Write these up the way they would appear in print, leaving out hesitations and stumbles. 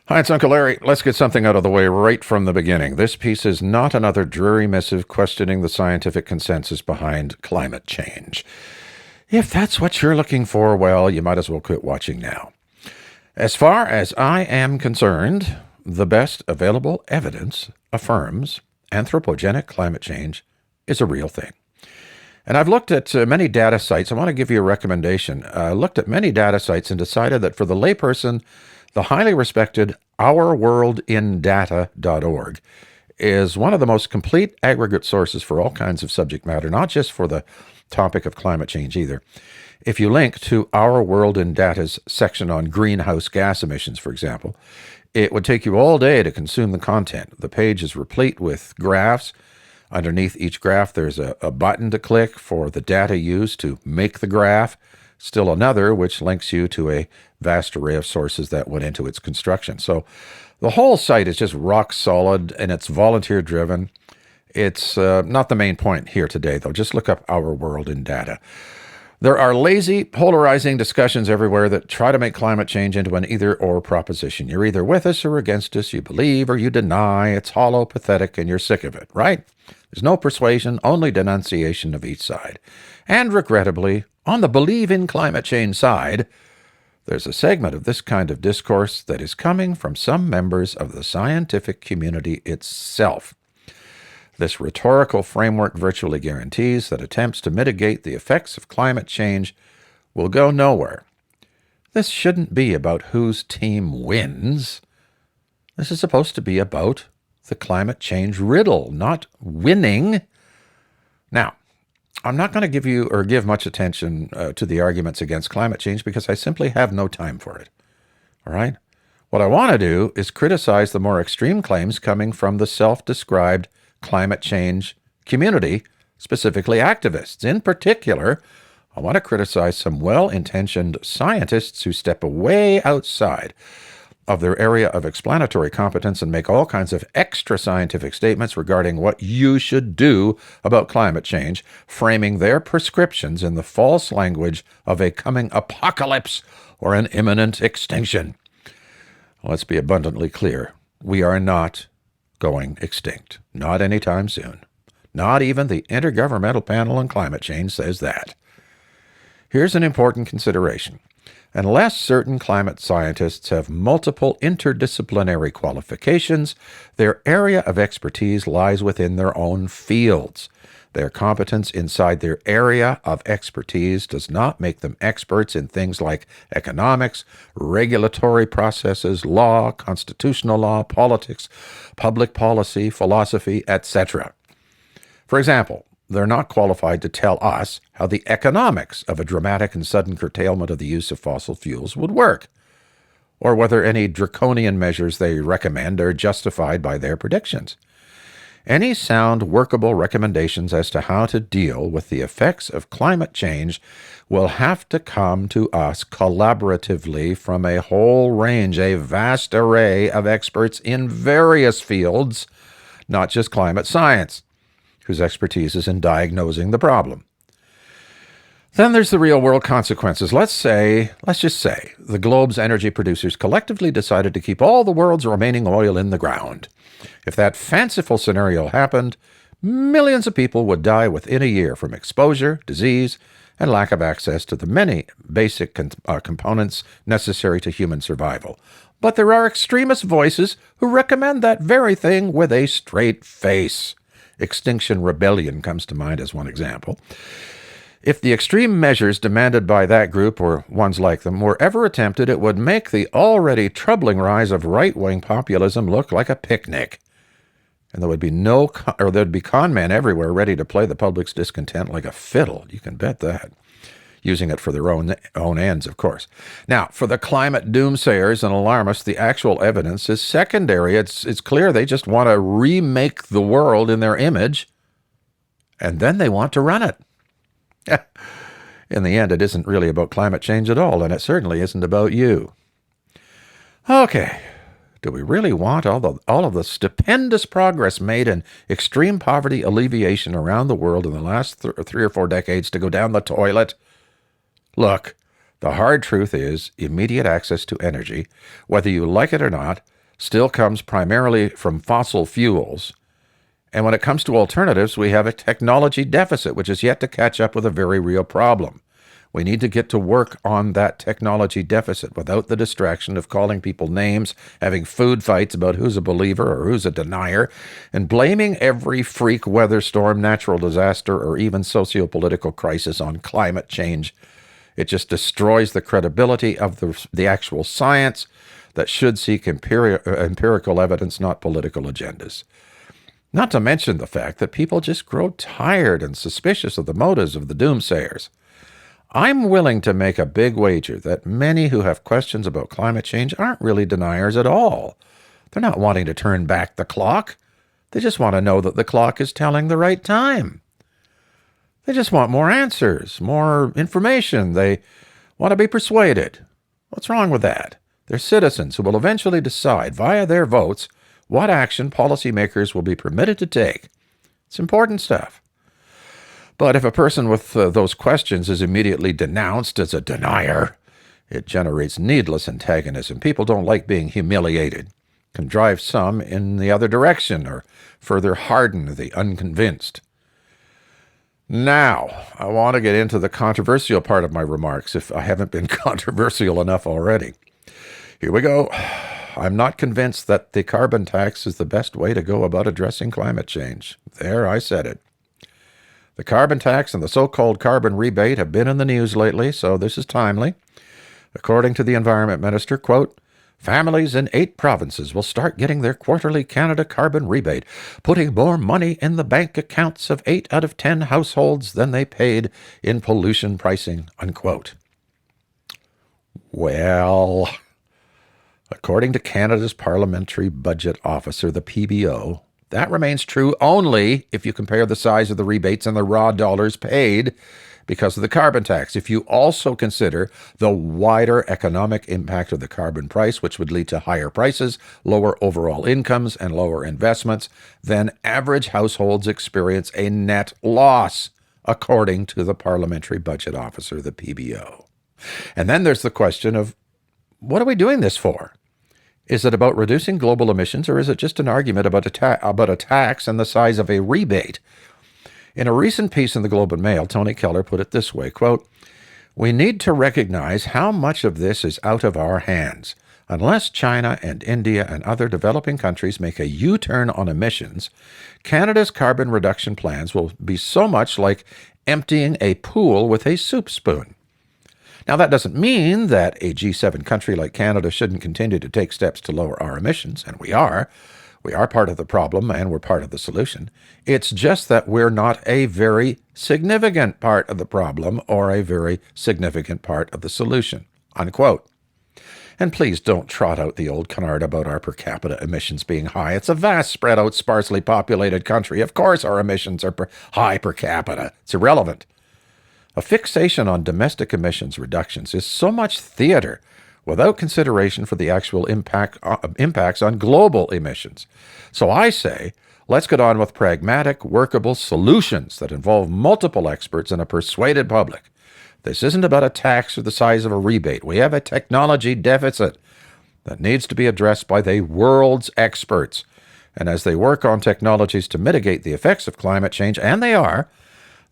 Hi, it's Uncle Larry. Let's get something out of the way right from the beginning. This piece is not another dreary missive questioning the scientific consensus behind climate change. If that's what you're looking for, well, you might as well quit watching now. As far as I am concerned, the best available evidence affirms anthropogenic climate change is a real thing. And I've looked at many data sites. I want to give you a recommendation. I looked at many data sites and decided that for the layperson, the highly respected OurWorldInData.org is one of the most complete aggregate sources for all kinds of subject matter, not just for the topic of climate change either. If you link to Our World in Data's section on greenhouse gas emissions, for example, it would take you all day to consume the content. The page is replete with graphs. Underneath each graph, there's a button to click for the data used to make the graph. Still another, which links you to a vast array of sources that went into its construction. So the whole site is just rock solid and it's volunteer driven. It's not the main point here today, though. Just look up Our World in Data. There are lazy, polarizing discussions everywhere that try to make climate change into an either-or proposition. You're either with us or against us. You believe or you deny. It's hollow, pathetic, and you're sick of it, right? There's no persuasion, only denunciation of each side. And regrettably, on the believe in climate change side, there's a segment of this kind of discourse that is coming from some members of the scientific community itself. This rhetorical framework virtually guarantees that attempts to mitigate the effects of climate change will go nowhere. This shouldn't be about whose team wins. This is supposed to be about the climate change riddle, not winning. Now, I'm not going to give much attention to the arguments against climate change because I simply have no time for it. All right? What I want to do is criticize the more extreme claims coming from the self-described climate change community, specifically activists. In particular, I want to criticize some well-intentioned scientists who step way outside of their area of explanatory competence and make all kinds of extra scientific statements regarding what you should do about climate change, framing their prescriptions in the false language of a coming apocalypse or an imminent extinction. Let's be abundantly clear. We are not going extinct. Not anytime soon. Not even the Intergovernmental Panel on Climate Change says that. Here's an important consideration. Unless certain climate scientists have multiple interdisciplinary qualifications, their area of expertise lies within their own fields. Their competence inside their area of expertise does not make them experts in things like economics, regulatory processes, law, constitutional law, politics, public policy, philosophy, etc. For example, they're not qualified to tell us how the economics of a dramatic and sudden curtailment of the use of fossil fuels would work, or whether any draconian measures they recommend are justified by their predictions. Any sound, workable recommendations as to how to deal with the effects of climate change will have to come to us collaboratively from a whole range, a vast array of experts in various fields, not just climate science, whose expertise is in diagnosing the problem. Then there's the real-world consequences. Let's just say, the globe's energy producers collectively decided to keep all the world's remaining oil in the ground. If that fanciful scenario happened, millions of people would die within a year from exposure, disease, and lack of access to the many basic components necessary to human survival. But there are extremist voices who recommend that very thing with a straight face. Extinction Rebellion comes to mind as one example. If the extreme measures demanded by that group or ones like them were ever attempted, it would make the already troubling rise of right-wing populism look like a picnic. And there'd be con men everywhere ready to play the public's discontent like a fiddle. You can bet that. Using it for their own ends, of course. Now, for the climate doomsayers and alarmists, the actual evidence is secondary. It's clear they just want to remake the world in their image, and then they want to run it. In the end, it isn't really about climate change at all, and it certainly isn't about you. Okay, do we really want all of the stupendous progress made in extreme poverty alleviation around the world in the last 3 or 4 decades to go down the toilet? Look, the hard truth is immediate access to energy, whether you like it or not, still comes primarily from fossil fuels. And when it comes to alternatives, we have a technology deficit, which is yet to catch up with a very real problem. We need to get to work on that technology deficit without the distraction of calling people names, having food fights about who's a believer or who's a denier, and blaming every freak weather storm, natural disaster, or even socio-political crisis on climate change. It just destroys the credibility of the actual science that should seek empirical evidence, not political agendas. Not to mention the fact that people just grow tired and suspicious of the motives of the doomsayers. I'm willing to make a big wager that many who have questions about climate change aren't really deniers at all. They're not wanting to turn back the clock. They just want to know that the clock is telling the right time. They just want more answers, more information. They want to be persuaded. What's wrong with that? They're citizens who will eventually decide via their votes what action policymakers will be permitted to take. It's important stuff. But if a person with those questions is immediately denounced as a denier, it generates needless antagonism. People don't like being humiliated. It can drive some in the other direction or further harden the unconvinced. Now, I want to get into the controversial part of my remarks, if I haven't been controversial enough already. Here we go. I'm not convinced that the carbon tax is the best way to go about addressing climate change. There, I said it. The carbon tax and the so-called carbon rebate have been in the news lately, so this is timely. According to the Environment Minister, quote, families in 8 provinces will start getting their quarterly Canada carbon rebate, putting more money in the bank accounts of 8 out of 10 households than they paid in pollution pricing, unquote. Well, according to Canada's Parliamentary Budget Officer, the PBO, that remains true only if you compare the size of the rebates and the raw dollars paid because of the carbon tax. If you also consider the wider economic impact of the carbon price, which would lead to higher prices, lower overall incomes, and lower investments, then average households experience a net loss, according to the Parliamentary Budget Officer, the PBO. And then there's the question of, what are we doing this for? Is it about reducing global emissions, or is it just an argument about a tax and the size of a rebate? In a recent piece in the Globe and Mail, Tony Keller put it this way, quote, we need to recognize how much of this is out of our hands. Unless China and India and other developing countries make a U-turn on emissions, Canada's carbon reduction plans will be so much like emptying a pool with a soup spoon. Now, that doesn't mean that a G7 country like Canada shouldn't continue to take steps to lower our emissions, and we are. We are part of the problem, and we're part of the solution. It's just that we're not a very significant part of the problem or a very significant part of the solution, unquote. And please don't trot out the old canard about our per capita emissions being high. It's a vast, spread out, sparsely populated country. Of course our emissions are high per capita. It's irrelevant. A fixation on domestic emissions reductions is so much theater without consideration for the actual impacts on global emissions. So I say, let's get on with pragmatic, workable solutions that involve multiple experts and a persuaded public. This isn't about a tax or the size of a rebate. We have a technology deficit that needs to be addressed by the world's experts. And as they work on technologies to mitigate the effects of climate change, and they are,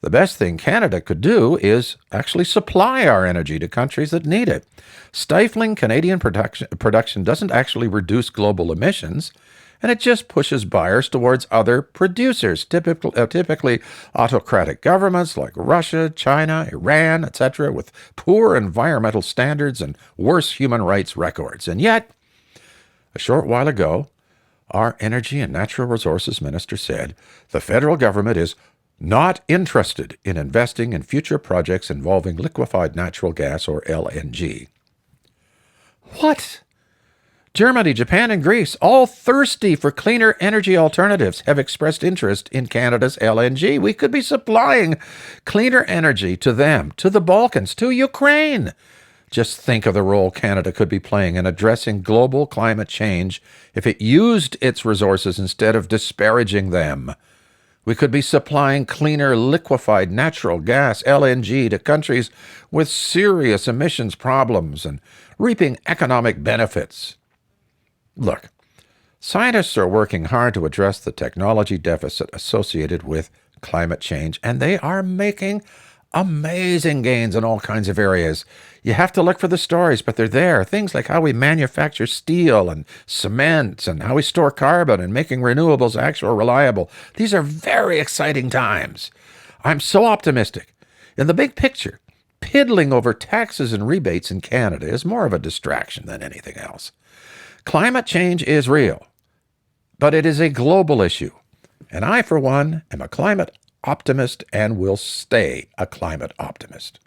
the best thing Canada could do is actually supply our energy to countries that need it. Stifling Canadian production doesn't actually reduce global emissions, and it just pushes buyers towards other producers, typically autocratic governments like Russia, China, Iran, etc., with poor environmental standards and worse human rights records. And yet, a short while ago, our Energy and Natural Resources Minister said the federal government is not interested in investing in future projects involving liquefied natural gas, or LNG. What? Germany, Japan, and Greece, all thirsty for cleaner energy alternatives, have expressed interest in Canada's LNG. We could be supplying cleaner energy to them, to the Balkans, to Ukraine. Just think of the role Canada could be playing in addressing global climate change if it used its resources instead of disparaging them. We could be supplying cleaner liquefied natural gas, LNG, to countries with serious emissions problems and reaping economic benefits. Look, Scientists are working hard to address the technology deficit associated with climate change, and they are making amazing gains in all kinds of areas. You have to look for the stories, but they're there. Things like how we manufacture steel and cement and how we store carbon and making renewables actual reliable. These are very exciting times. I'm so optimistic. In the big picture, piddling over taxes and rebates in Canada is more of a distraction than anything else. Climate change is real, but it is a global issue. And I, for one, am a climate optimist and will stay a climate optimist.